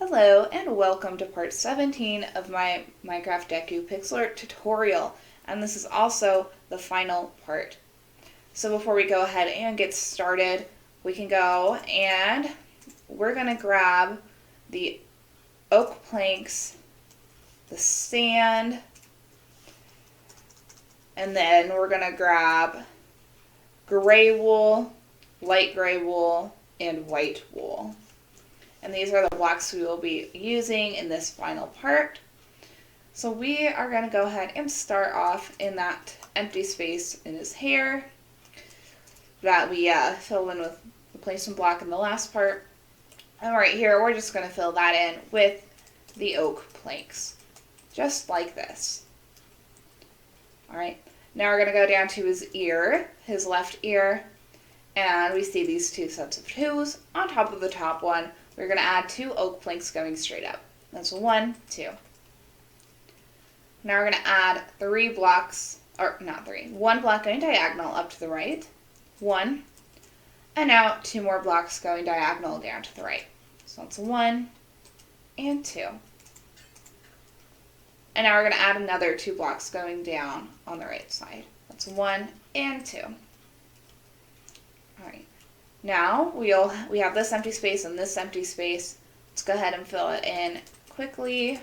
Hello and welcome to part 17 of my Minecraft Deku pixel art tutorial, and this is also the final part. So before we go ahead and get started, we can go and we're going to grab the oak planks, the sand, and then we're going to grab gray wool, light gray wool, and white wool. And these are the blocks we will be using in this final part. So we are going to go ahead and start off in that empty space in his hair that we filled in with the placement block in the last part. And right here, we're just going to fill that in with the oak planks, just like this. Alright, now we're going to go down to his ear, his left ear, and we see these two sets of twos. On top of the top one, we're going to add 2 oak planks going straight up. That's 1, 2. Now we're going to add 3 blocks, or not 3, 1 block going diagonal up to the right, 1, and now 2 more blocks going diagonal down to the right. So that's 1 and 2. And now we're going to add another 2 blocks going down on the right side. That's 1 and 2. Alright. Now we have this empty space and this empty space. Let's go ahead and fill it in quickly.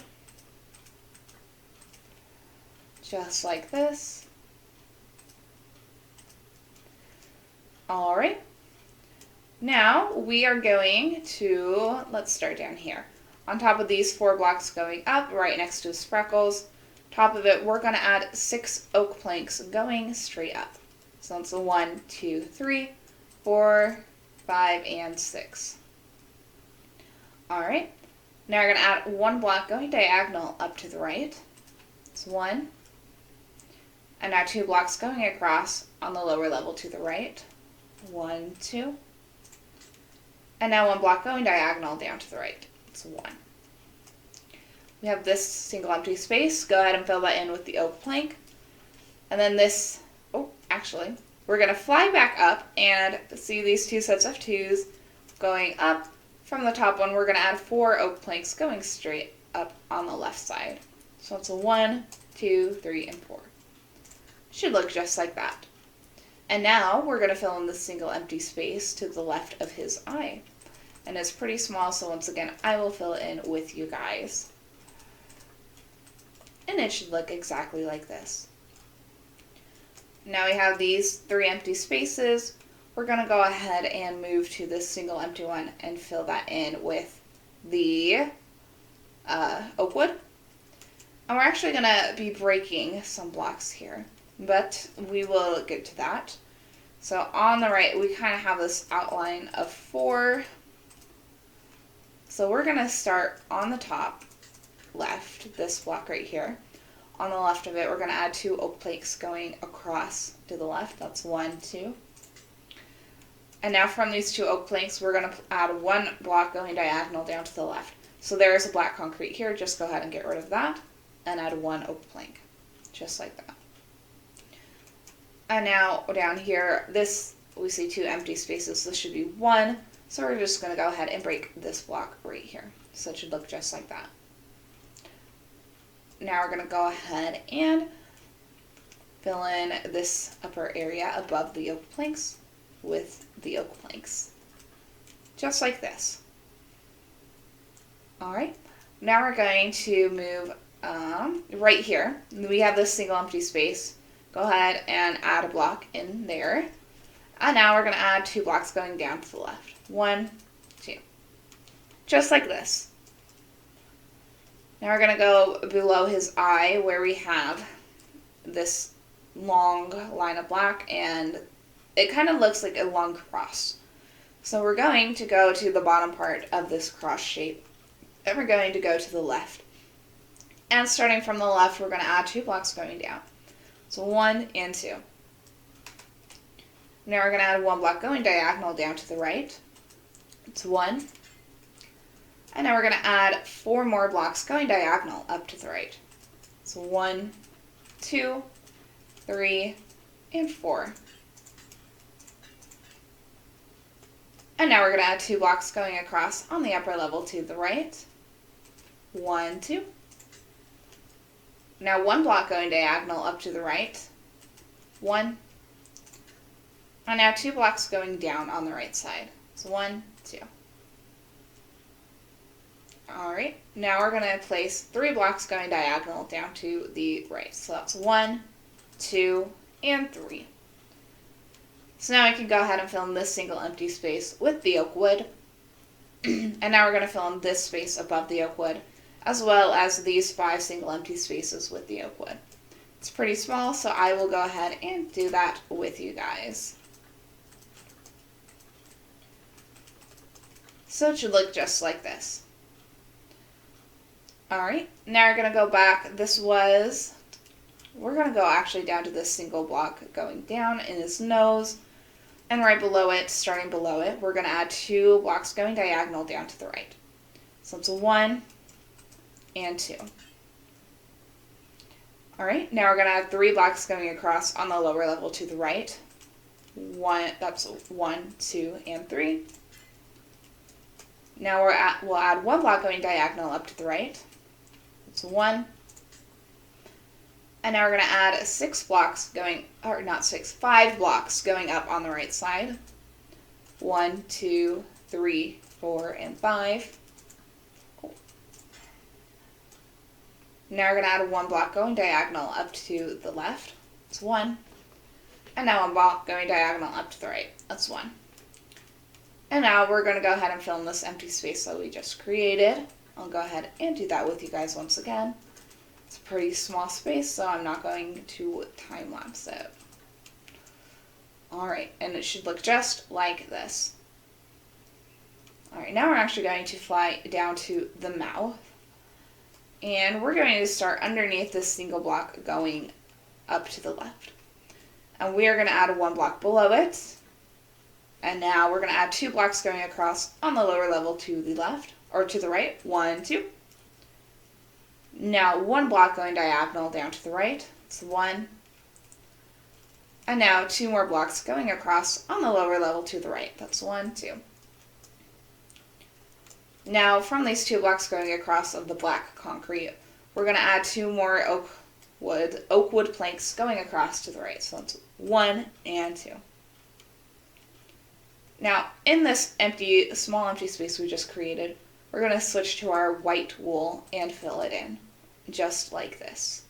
Just like this. Alright. Now we are going to, let's start down here. On top of these 4 blocks going up, right next to his freckles, top of it, we're going to add 6 oak planks going straight up. So that's a 1, 2, 3, 4, 5, and 6. Alright, now we're going to add 1 block going diagonal up to the right. It's 1. And now 2 blocks going across on the lower level to the right. 1, 2. And now 1 block going diagonal down to the right. It's 1. We have this single empty space. Go ahead and fill that in with the oak plank. And then this, we're going to fly back up and see these 2 sets of 2s going up. From the top one, we're going to add 4 oak planks going straight up on the left side. So it's a 1, 2, 3, and 4. Should look just like that. And now we're going to fill in this single empty space to the left of his eye. And it's pretty small, so once again, I will fill it in with you guys. And it should look exactly like this. Now we have these 3 empty spaces. We're going to go ahead and move to this single empty one and fill that in with the oak wood. And we're actually going to be breaking some blocks here, but we will get to that. So on the right, we kind of have this outline of 4. So we're going to start on the top left, this block right here. On the left of it, we're going to add 2 oak planks going across to the left. That's 1, 2. And now from these 2 oak planks, we're going to add 1 block going diagonal down to the left. So there is a black concrete here. Just go ahead and get rid of that and add 1 oak plank, just like that. And now down here, we see 2 empty spaces. This should be 1. So we're just going to go ahead and break this block right here. So it should look just like that. Now we're going to go ahead and fill in this upper area above the oak planks with the oak planks. Just like this. Alright, now we're going to move right here. We have this single empty space. Go ahead and add a block in there. And now we're going to add 2 blocks going down to the left. 1, 2. Just like this. Now we're going to go below his eye where we have this long line of black, and it kind of looks like a long cross. So we're going to go to the bottom part of this cross shape, and we're going to go to the left. And starting from the left, we're going to add 2 blocks going down. So 1 and 2. Now we're going to add 1 block going diagonal down to the right. It's 1. And now we're going to add 4 more blocks going diagonal up to the right. So 1, 2, 3, and 4. And now we're going to add 2 blocks going across on the upper level to the right. 1, 2. Now 1 block going diagonal up to the right. 1. And now 2 blocks going down on the right side. So 1, 2. Alright, now we're going to place 3 blocks going diagonal down to the right. So that's 1, 2, and 3. So now we can go ahead and fill in this single empty space with the oak wood. And now we're going to fill in this space above the oak wood, as well as these 5 single empty spaces with the oak wood. It's pretty small, so I will go ahead and do that with you guys. So it should look just like this. Alright, now we're going to go back. We're going to go actually down to this single block going down in his nose. And right below it, starting below it, we're going to add 2 blocks going diagonal down to the right. So it's 1 and 2. Alright, now we're going to add 3 blocks going across on the lower level to the right. That's 1, 2, and 3. Now we'll add 1 block going diagonal up to the right. It's 1. And now we're going to add 5 blocks going up on the right side. 1, 2, 3, 4, and 5. Now we're going to add 1 block going diagonal up to the left. It's 1. And now 1 block going diagonal up to the right. That's 1. And now we're going to go ahead and fill in this empty space that we just created. I'll go ahead and do that with you guys once again. It's a pretty small space, so I'm not going to time-lapse it. Alright, and it should look just like this. Alright, now we're actually going to fly down to the mouth. And we're going to start underneath this single block going up to the left. And we are going to add 1 block below it. And now we're going to add 2 blocks going across on the lower level to the left, or to the right. 1, 2. Now 1 block going diagonal down to the right. It's 1. And now 2 more blocks going across on the lower level to the right. That's 1, 2. Now from these 2 blocks going across of the black concrete, we're going to add 2 more oak wood planks going across to the right. So that's 1 and 2. Now in this small empty space we just created, we're going to switch to our white wool and fill it in, just like this.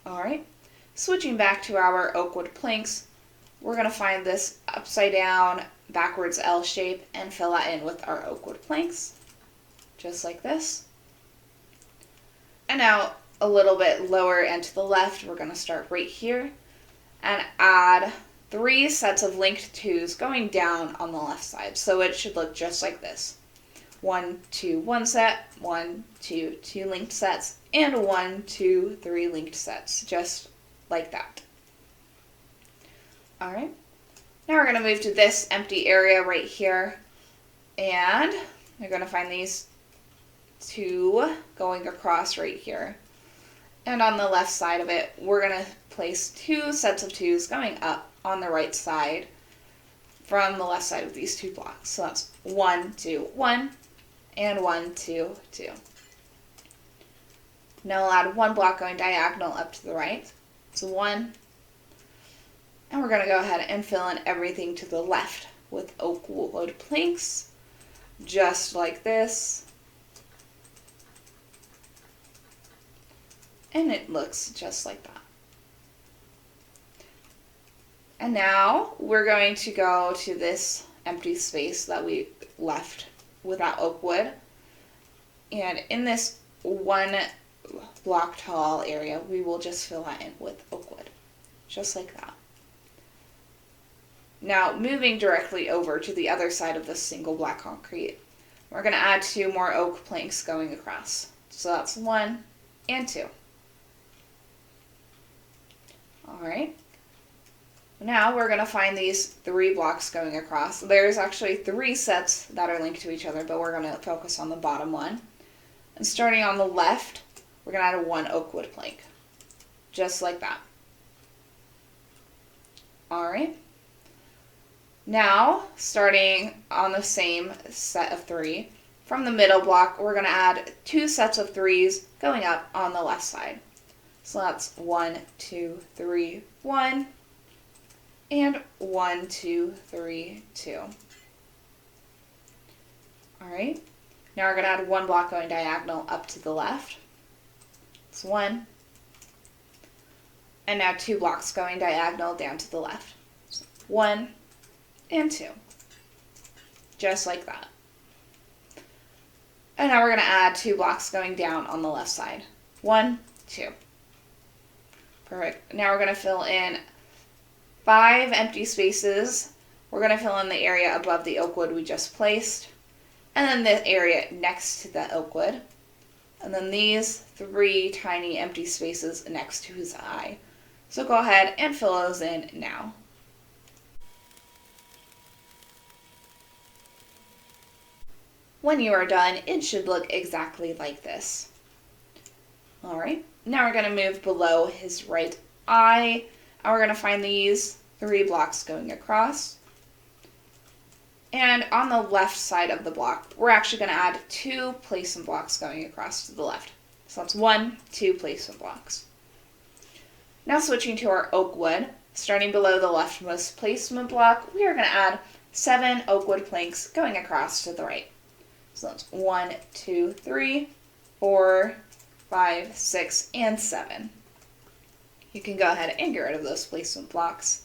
Alright, switching back to our oak wood planks, we're going to find this upside down, backwards L shape and fill that in with our oak wood planks, just like this. And now a little bit lower and to the left, we're going to start right here and add 3 sets of linked 2s going down on the left side. So it should look just like this. 1, 2, 1 set, 1, 2, 2 linked sets, and 1, 2, 3 linked sets, just like that. Alright, now we're going to move to this empty area right here, and we're going to find these 2 going across right here. And on the left side of it, we're going to place 2 sets of 2s going up on the right side from the left side of these 2 blocks. So that's 1, 2, 1. And 1, 2, 2. Now we'll add 1 block going diagonal up to the right. So 1. And we're going to go ahead and fill in everything to the left with oak wood planks, just like this. And it looks just like that. And now we're going to go to this empty space that we left without oak wood, and in this 1 block tall area we will just fill that in with oak wood, just like that. Now moving directly over to the other side of this single block concrete, we're going to add 2 more oak planks going across. So that's 1 and 2. Alright, now we're going to find these 3 blocks going across. There's actually 3 sets that are linked to each other, but we're going to focus on the bottom one. And starting on the left, we're going to add 1 oak wood plank, just like that. Alright. Now, starting on the same set of 3, from the middle block, we're going to add 2 sets of 3s going up on the left side. So that's 1, 2, 3, 1, and 1, 2, 3, 2. All right. Now we're going to add 1 block going diagonal up to the left. It's 1. And now 2 blocks going diagonal down to the left. So 1 and 2. Just like that. And now we're going to add 2 blocks going down on the left side. 1, 2. Perfect. Now we're going to fill in 5 empty spaces. We're going to fill in the area above the oak wood we just placed. And then the area next to the oak wood. And then these 3 tiny empty spaces next to his eye. So go ahead and fill those in now. When you are done, it should look exactly like this. Alright, now we're going to move below his right eye, and we're going to find these 3 blocks going across. And on the left side of the block, we're actually going to add 2 placement blocks going across to the left. So that's 1, 2 placement blocks. Now switching to our oak wood, starting below the leftmost placement block, we are going to add 7 oak wood planks going across to the right. So that's 1, 2, 3, 4, 5, 6, and 7. You can go ahead and get rid of those placement blocks.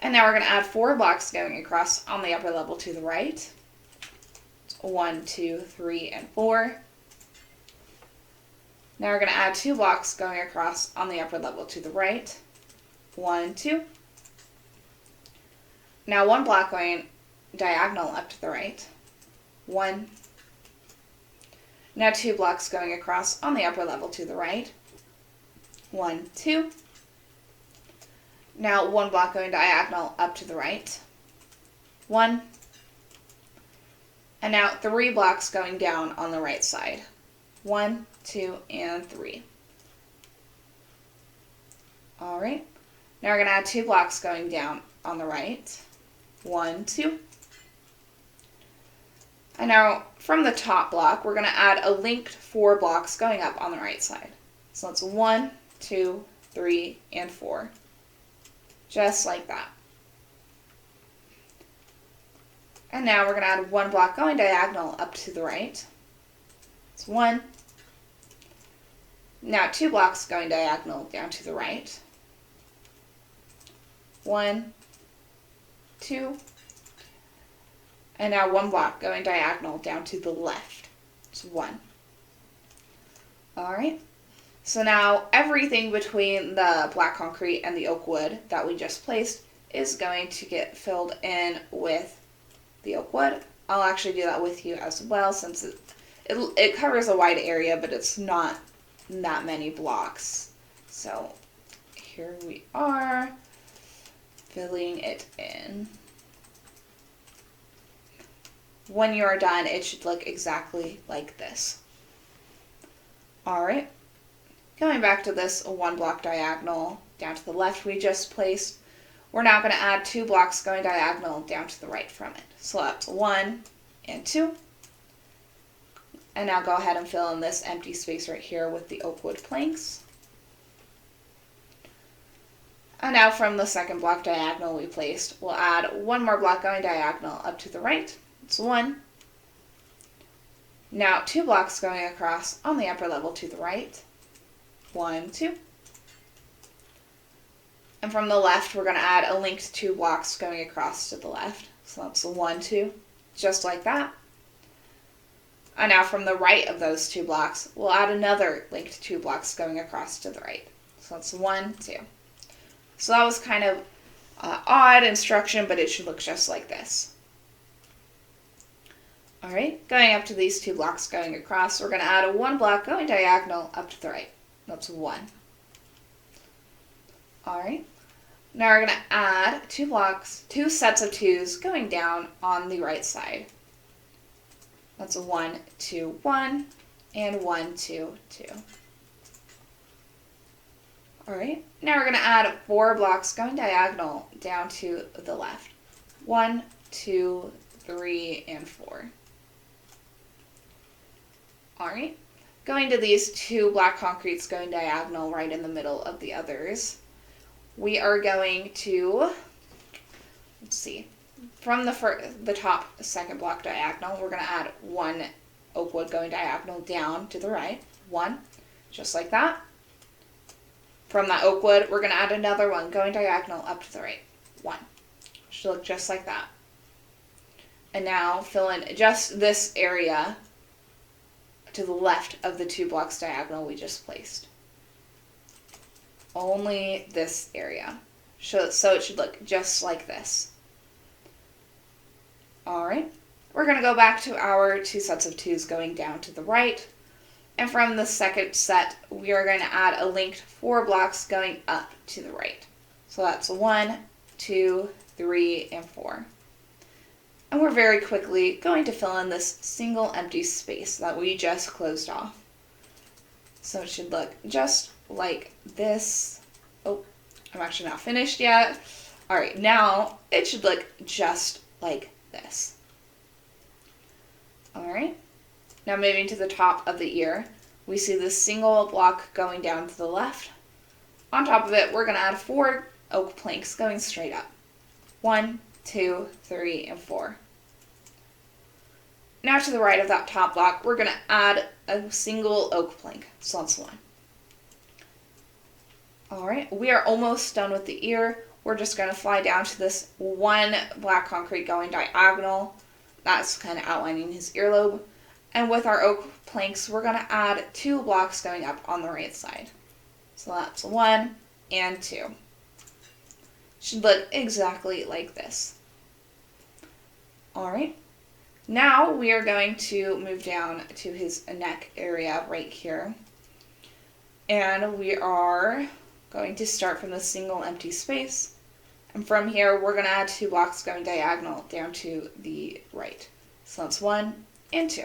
And now we're going to add 4 blocks going across on the upper level to the right. 1, 2, 3, and 4. Now we're going to add 2 blocks going across on the upper level to the right. 1, 2. Now 1 block going diagonal up to the right. 1. Now 2 blocks going across on the upper level to the right. 1, 2. Now 1 block going diagonal up to the right. 1. And now 3 blocks going down on the right side. 1, 2, and 3. Alright. Now we're going to add 2 blocks going down on the right. 1, 2. And now from the top block, we're going to add a linked 4 blocks going up on the right side. So that's 1, 2, 3, and 4. Just like that. And now we're going to add 1 block going diagonal up to the right. It's 1. Now 2 blocks going diagonal down to the right. 1, 2. And now 1 block going diagonal down to the left. It's 1. Alright. So now everything between the black concrete and the oak wood that we just placed is going to get filled in with the oak wood. I'll actually do that with you as well since it covers a wide area, but it's not that many blocks. So here we are filling it in. When you are done, it should look exactly like this. Alright, going back to this 1 block diagonal down to the left we just placed, we're now going to add 2 blocks going diagonal down to the right from it. So that's 1 and 2. And now go ahead and fill in this empty space right here with the oak wood planks. And now from the second block diagonal we placed, we'll add 1 more block going diagonal up to the right. It's 1. Now 2 blocks going across on the upper level to the right. 1, 2. And from the left, we're going to add a linked 2 blocks going across to the left. So that's 1, 2, just like that. And now from the right of those 2 blocks, we'll add another linked 2 blocks going across to the right. So that's 1, 2. So that was kind of odd instruction, but it should look just like this. Alright, going up to these 2 blocks going across, we're going to add a 1 block going diagonal up to the right. That's 1. Alright, now we're going to add 2 blocks, 2 sets of 2s going down on the right side. That's a 1, 2, 1, and 1, 2, 2. Alright, now we're going to add 4 blocks going diagonal down to the left. 1, 2, 3, and 4. Alright, going to these two black concretes going diagonal right in the middle of the others, we are going to, let's see, from the top second block diagonal, we're going to add one oak wood going diagonal down to the right. One, just like that. From that oak wood, we're going to add another one going diagonal up to the right. One. Should look just like that. And now fill in just this area to the left of the two blocks diagonal we just placed. Only this area. So it should look just like this. Alright, we're going to go back to our two sets of twos going down to the right. And from the second set, we are going to add a linked 4 blocks going up to the right. So that's 1, 2, 3, and 4. And we're very quickly going to fill in this single empty space that we just closed off. So it should look just like this. Oh, I'm actually not finished yet. Alright, now it should look just like this. Alright, now moving to the top of the ear, we see this single block going down to the left. On top of it, we're going to add 4 oak planks going straight up. 1, 2, 3, and 4. Now to the right of that top block, we're going to add a single oak plank. So that's 1. Alright, we are almost done with the ear. We're just going to fly down to this one black concrete going diagonal. That's kind of outlining his earlobe. And with our oak planks, we're going to add 2 blocks going up on the right side. So that's 1 and 2. Should look exactly like this. Alright, now we are going to move down to his neck area right here. And we are going to start from the single empty space. And from here, we're going to add 2 blocks going diagonal down to the right. So that's 1 and 2.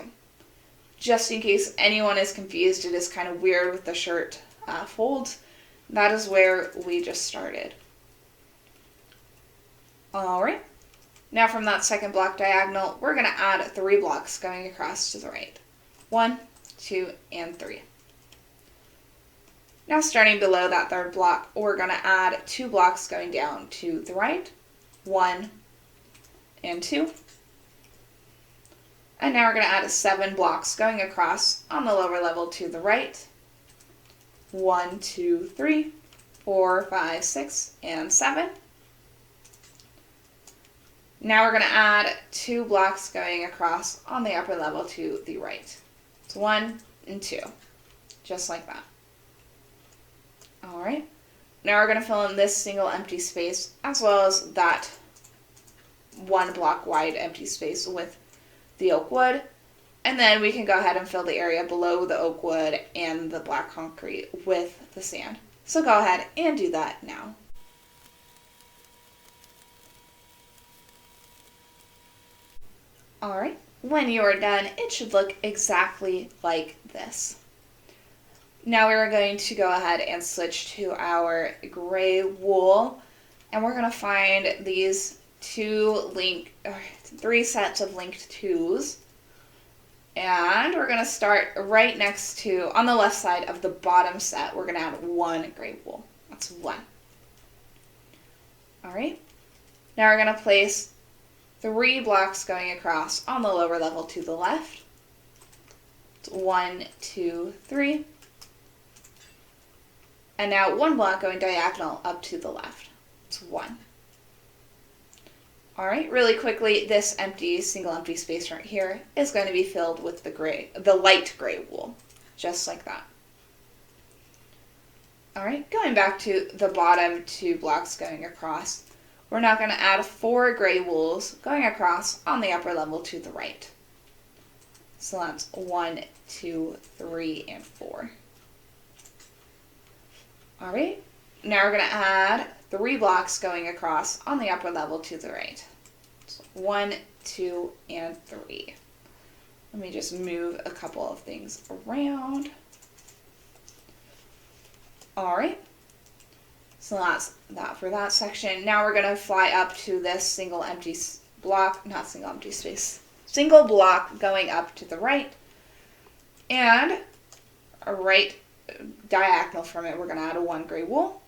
Just in case anyone is confused, it is kind of weird with the shirt folds. That is where we just started. Alright, now from that second block diagonal, we're going to add 3 blocks going across to the right. 1, 2, and 3. Now starting below that third block, we're going to add 2 blocks going down to the right. 1 and 2. And now we're going to add 7 blocks going across on the lower level to the right. 1, 2, 3, 4, 5, 6, and 7. Now we're going to add 2 blocks going across on the upper level to the right. So 1 and 2, just like that. Alright, now we're going to fill in this single empty space as well as that 1 block wide empty space with the oak wood. And then we can go ahead and fill the area below the oak wood and the black concrete with the sand. So go ahead and do that now. Alright, when you are done, it should look exactly like this. Now we're going to go ahead and switch to our gray wool, and we're going to find these 3 sets of linked 2s. And we're going to start right next to, on the left side of the bottom set, we're going to add 1 gray wool. That's 1. Alright, now we're going to place 3 blocks going across on the lower level to the left. It's 1, 2, 3. And now 1 block going diagonal up to the left. It's 1. Alright, really quickly, this single empty space right here is going to be filled with the light gray wool. Just like that. Alright, going back to the bottom 2 blocks going across, we're now going to add 4 gray wools going across on the upper level to the right. So that's 1, 2, 3, and 4. Alright, now we're going to add 3 blocks going across on the upper level to the right. So 1, 2, and 3. Let me just move a couple of things around. Alright, so that's that for that section. Now we're going to fly up to this single block going up to the right. And right diagonal from it, we're going to add 1 gray wool.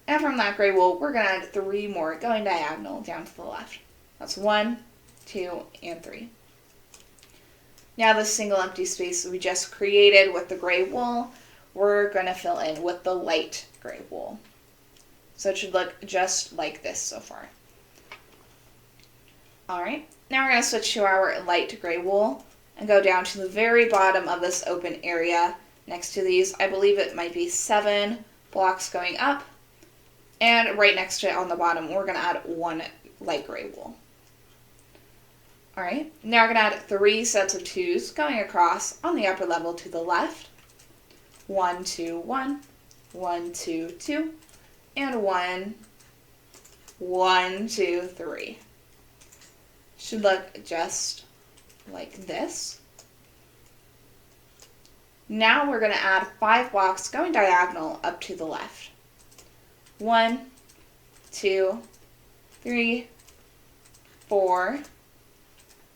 And from that gray wool, we're going to add 3 more going diagonal down to the left. That's 1, 2, and 3. Now this single empty space we just created with the gray wool, we're going to fill in with the light gray wool. So it should look just like this so far. Alright, now we're going to switch to our light gray wool and go down to the very bottom of this open area next to these. I believe it might be 7 blocks going up. And right next to it on the bottom, we're going to add 1 light gray wool. Alright, now we're going to add 3 sets of 2s going across on the upper level to the left. 1, 2, 1, 1, 2, 2, and 1, 1, 2, 3. Should look just like this. Now we're going to add 5 blocks going diagonal up to the left. 1, 2, 3, 4,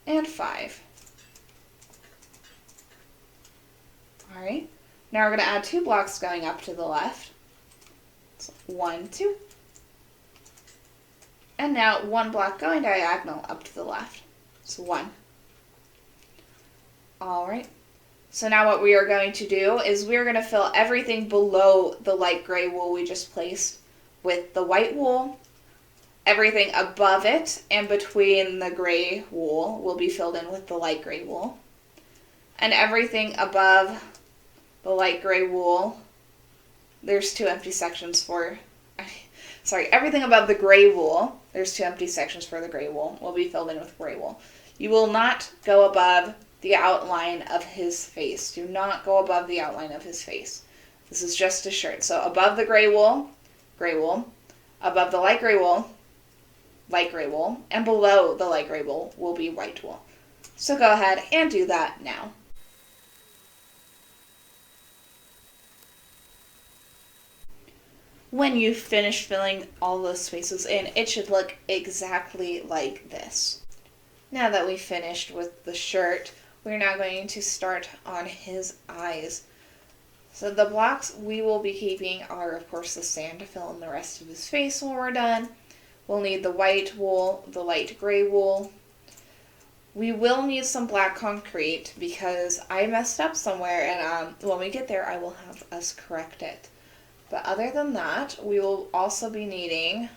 and 5. Alright, now we're going to add 2 blocks going up to the left. So 1, 2. And now 1 block going diagonal up to the left. So 1. Alright, so now what we are going to do is we're going to fill everything below the light gray wool we just placed with the white wool. Everything above it and between the gray wool will be filled in with the light gray wool. And everything above the light gray wool, there's 2 empty sections for, everything above the gray wool, there's 2 empty sections for the gray wool, will be filled in with gray wool. You will not go above the outline of his face. Do not go above the outline of his face. This is just a shirt. So above the gray wool, above the light gray wool, and below the light gray wool will be white wool. So go ahead and do that now. When you finish filling all those spaces in, it should look exactly like this. Now that we've finished with the shirt, we're now going to start on his eyes. So the blocks we will be keeping are, of course, the sand to fill in the rest of his face when we're done. We'll need the white wool, the light gray wool. We will need some black concrete because I messed up somewhere, and when we get there, I will have us correct it. But other than that, we will also be needing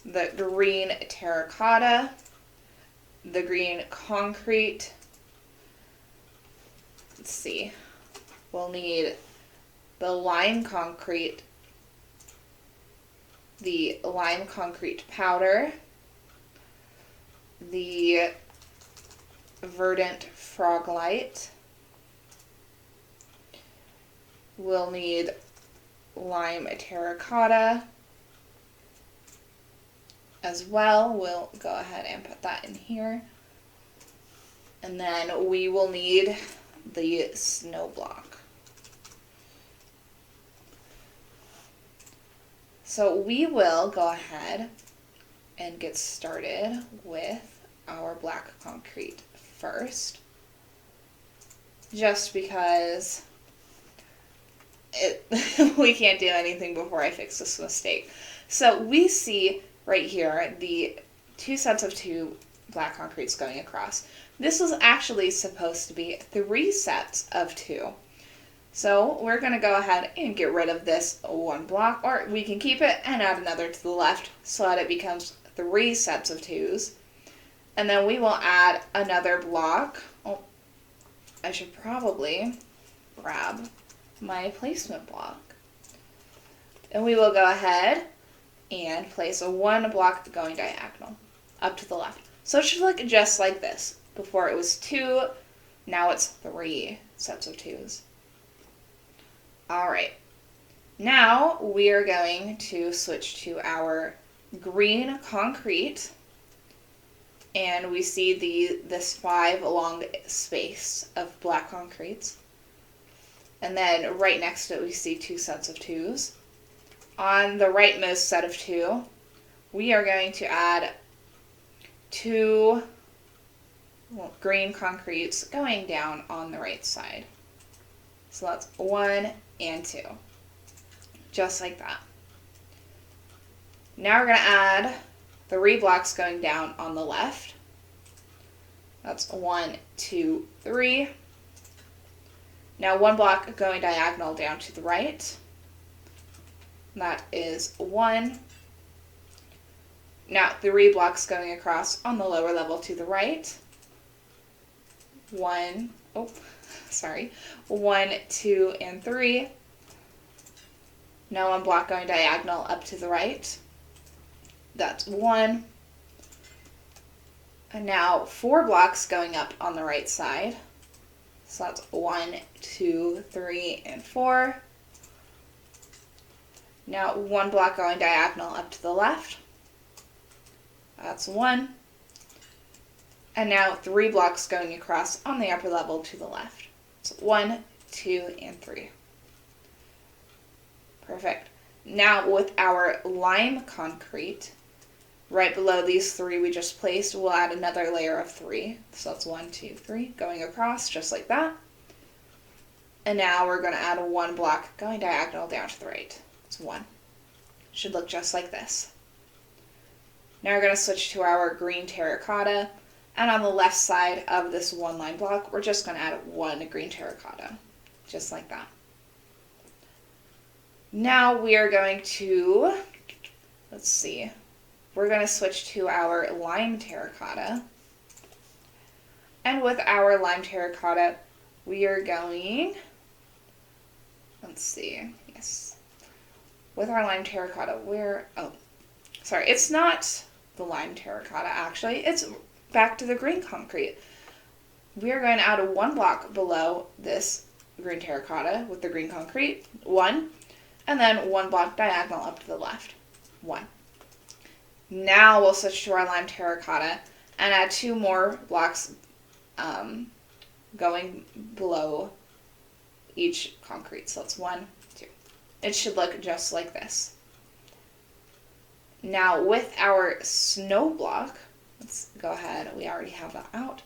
the green terracotta, the green concrete. Let's see. We'll need the lime concrete, the lime concrete powder, the verdant frog light. We'll need lime terracotta as well. We'll go ahead and put that in here. And then we will need the snow block. So we will go ahead and get started with our black concrete first, just because we can't do anything before I fix this mistake. So we see right here the 2 sets of 2 black concretes going across. This was actually supposed to be 3 sets of 2. So we're going to go ahead and get rid of this 1 block, or we can keep it and add another to the left so that it becomes 3 sets of 2s. And then we will add another block. Oh, I should probably grab my placement block. And we will go ahead and place a 1 block going diagonal up to the left. So it should look just like this. Before it was 2, now it's 3 sets of 2s. Alright, now we are going to switch to our green concrete, and we see this 5 long space of black concretes, and then right next to it we see 2 sets of 2s. On the rightmost set of 2, we are going to add 2 green concretes going down on the right side. So that's 1 and 2. Just like that. Now we're going to add 3 blocks going down on the left. That's 1, 2, 3. Now 1 block going diagonal down to the right. That is 1. Now 3 blocks going across on the lower level to the right. 1, 2, and 3. Now 1 block going diagonal up to the right. That's 1. And now 4 blocks going up on the right side. So that's 1, 2, 3, and 4. Now 1 block going diagonal up to the left. That's 1. And now 3 blocks going across on the upper level to the left. So 1, 2, and 3. Perfect. Now with our lime concrete, right below these 3 we just placed, we'll add another layer of 3. So that's 1, 2, 3 going across just like that. And now we're going to add 1 block going diagonal down to the right. It's 1. Should look just like this. Now we're going to switch to our green terracotta. And on the left side of this 1 line block, we're just going to add 1 green terracotta. Just like that. Now we are going to, we're going to switch to our lime terracotta. And with our lime terracotta, we are going, with our lime terracotta, it's not the lime terracotta actually, it's back to the green concrete. We are going to add 1 block below this green terracotta with the green concrete, 1, and then 1 block diagonal up to the left, 1. Now we'll switch to our lime terracotta and add 2 more blocks going below each concrete. So that's 1, 2. It should look just like this. Now with our snow block, let's go ahead, we already have that out.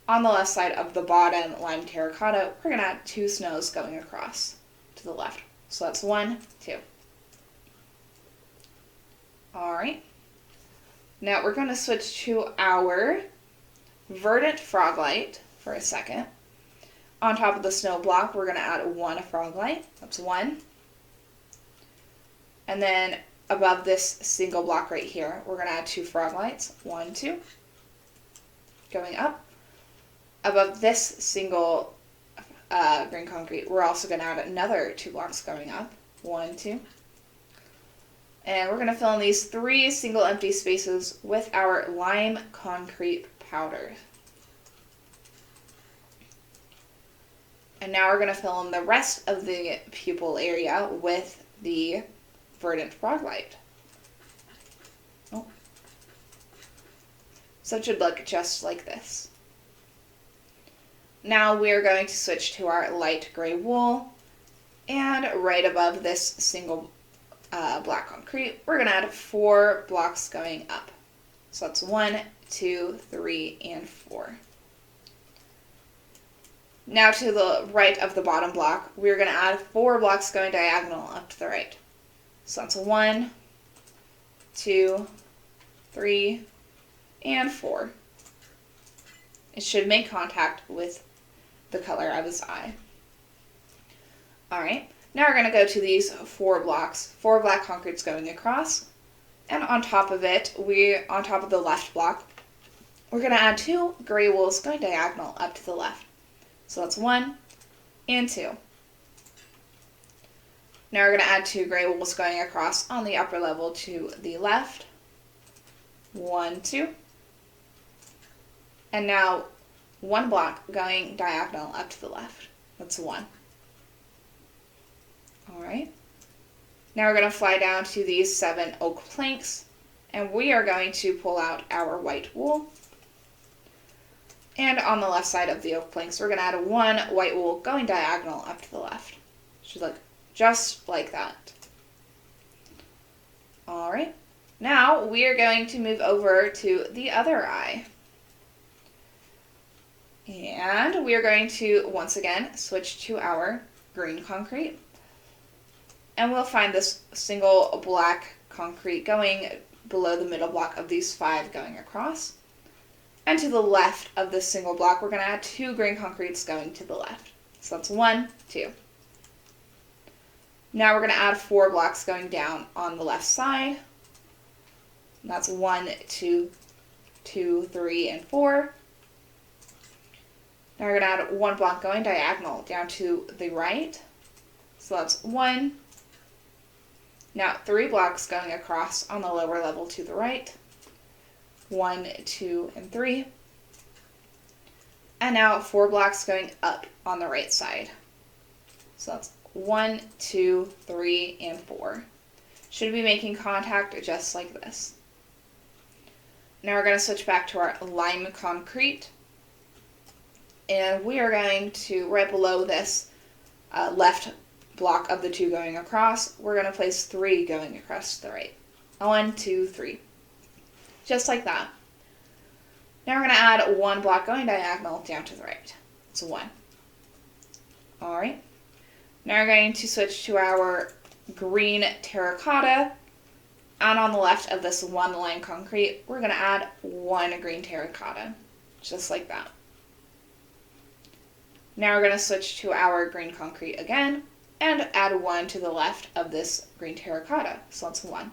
On the left side of the bottom lime terracotta, we're going to add 2 snows going across to the left. So that's 1, 2. Alright. Now we're going to switch to our verdant frog light for a second. On top of the snow block, we're going to add 1 frog light. That's 1. And then above this single block right here, we're going to add 2 frog lights. 1, 2. Going up. Above this single green concrete, we're also going to add another 2 blocks going up. 1, 2. And we're going to fill in these 3 single empty spaces with our lime concrete powder. And now we're going to fill in the rest of the pupil area with the verdant frog light. So it should look just like this. Now we're going to switch to our light gray wool. And right above this single black concrete, we're going to add 4 blocks going up. So that's 1, 2, 3, and 4. Now to the right of the bottom block, we're going to add 4 blocks going diagonal up to the right. So that's 1, 2, 3, and 4. It should make contact with the color of his eye. Alright, now we're going to go to these 4 blocks. 4 black concretes going across. And on top of it, on top of the left block, we're going to add 2 gray wools going diagonal up to the left. So that's 1 and 2. Now we're going to add 2 gray wools going across on the upper level to the left. 1, 2. And now 1 block going diagonal up to the left. That's 1. Alright. Now we're going to fly down to these 7 oak planks, and we are going to pull out our white wool. And on the left side of the oak planks, we're going to add 1 white wool going diagonal up to the left. Should look just like that. Alright. Now we are going to move over to the other eye. And we are going to, once again, switch to our green concrete. And we'll find this single black concrete going below the middle block of these 5 going across. And to the left of this single block, we're going to add 2 green concretes going to the left. So that's 1, 2. Now we're going to add 4 blocks going down on the left side. And that's 1, 2, 2, 3, and 4. Now we're going to add 1 block going diagonal down to the right. So that's 1. Now 3 blocks going across on the lower level to the right. 1, 2, and 3. And now 4 blocks going up on the right side. So that's 1, 2, 3, and 4. Should be making contact just like this. Now we're going to switch back to our lime concrete. And we are going to, right below this left block of the 2 going across, we're going to place 3 going across to the right. 1, 2, 3. Just like that. Now we're going to add 1 block going diagonal down to the right. It's 1. Alright. Now we're going to switch to our green terracotta. And on the left of this 1 lime concrete, we're going to add 1 green terracotta. Just like that. Now we're going to switch to our green concrete again and add 1 to the left of this green terracotta. So that's 1.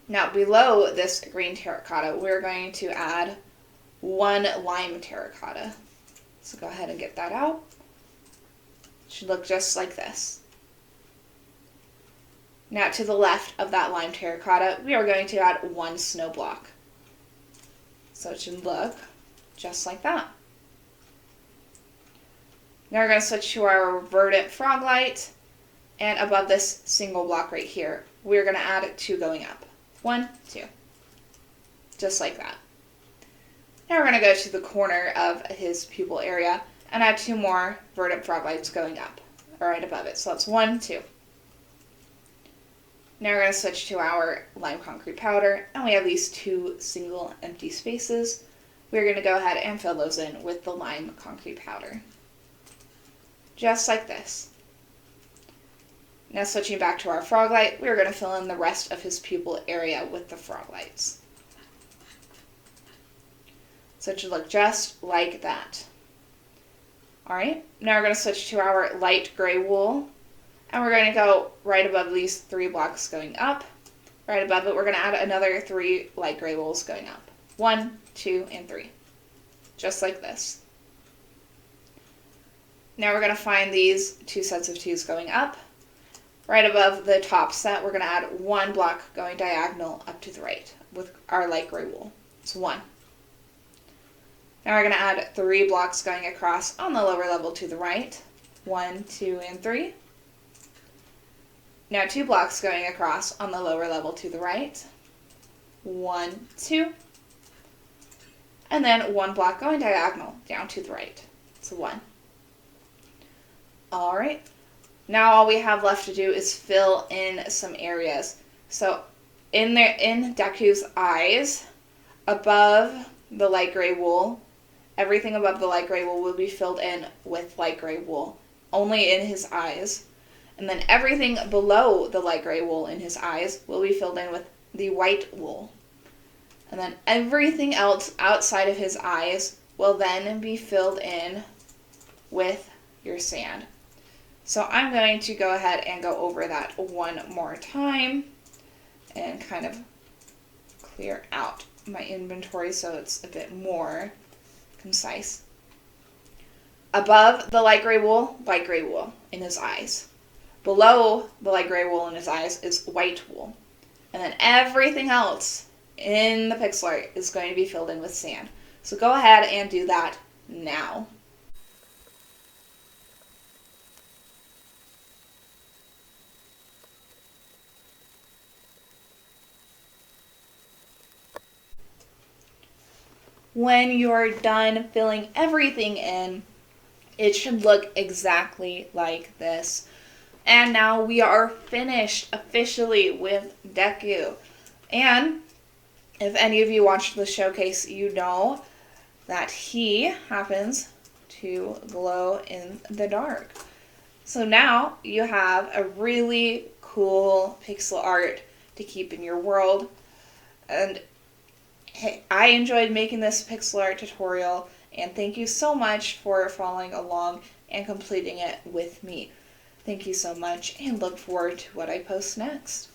Now below this green terracotta, we're going to add 1 lime terracotta. So go ahead and get that out. It should look just like this. Now to the left of that lime terracotta, we are going to add 1 snow block. So it should look just like that. Now we're going to switch to our verdant frog light, and above this single block right here, we're going to add 2 going up. 1, 2. Just like that. Now we're going to go to the corner of his pupil area and add 2 more verdant frog lights going up, right above it. So that's 1, 2. Now we're going to switch to our lime concrete powder, and we have these 2 single empty spaces. We're going to go ahead and fill those in with the lime concrete powder. Just like this. Now switching back to our frog light, we're going to fill in the rest of his pupil area with the frog lights. So it should look just like that. Alright, now we're going to switch to our light gray wool. And we're going to go right above these 3 blocks going up. Right above it, we're going to add another 3 light gray wools going up. 1, 2, and 3. Just like this. Now we're going to find these 2 sets of 2s going up. Right above the top set, we're going to add 1 block going diagonal up to the right with our light gray wool. It's 1. Now we're going to add 3 blocks going across on the lower level to the right. 1, 2, and 3. Now 2 blocks going across on the lower level to the right. 1, 2. And then 1 block going diagonal down to the right. It's 1. Alright, now all we have left to do is fill in some areas. So in Deku's eyes, above the light gray wool, everything above the light gray wool will be filled in with light gray wool, only in his eyes. And then everything below the light gray wool in his eyes will be filled in with the white wool. And then everything else outside of his eyes will then be filled in with your sand. So I'm going to go ahead and go over that one more time and kind of clear out my inventory so it's a bit more concise. Above the light gray wool in his eyes. Below the light gray wool in his eyes is white wool. And then everything else in the pixel art is going to be filled in with sand. So go ahead and do that now. When you're done filling everything in, it should look exactly like this. And now we are finished officially with Deku. And if any of you watched the showcase, you know that he happens to glow in the dark. So now you have a really cool pixel art to keep in your world. And hey, I enjoyed making this pixel art tutorial, and thank you so much for following along and completing it with me. Thank you so much, and look forward to what I post next.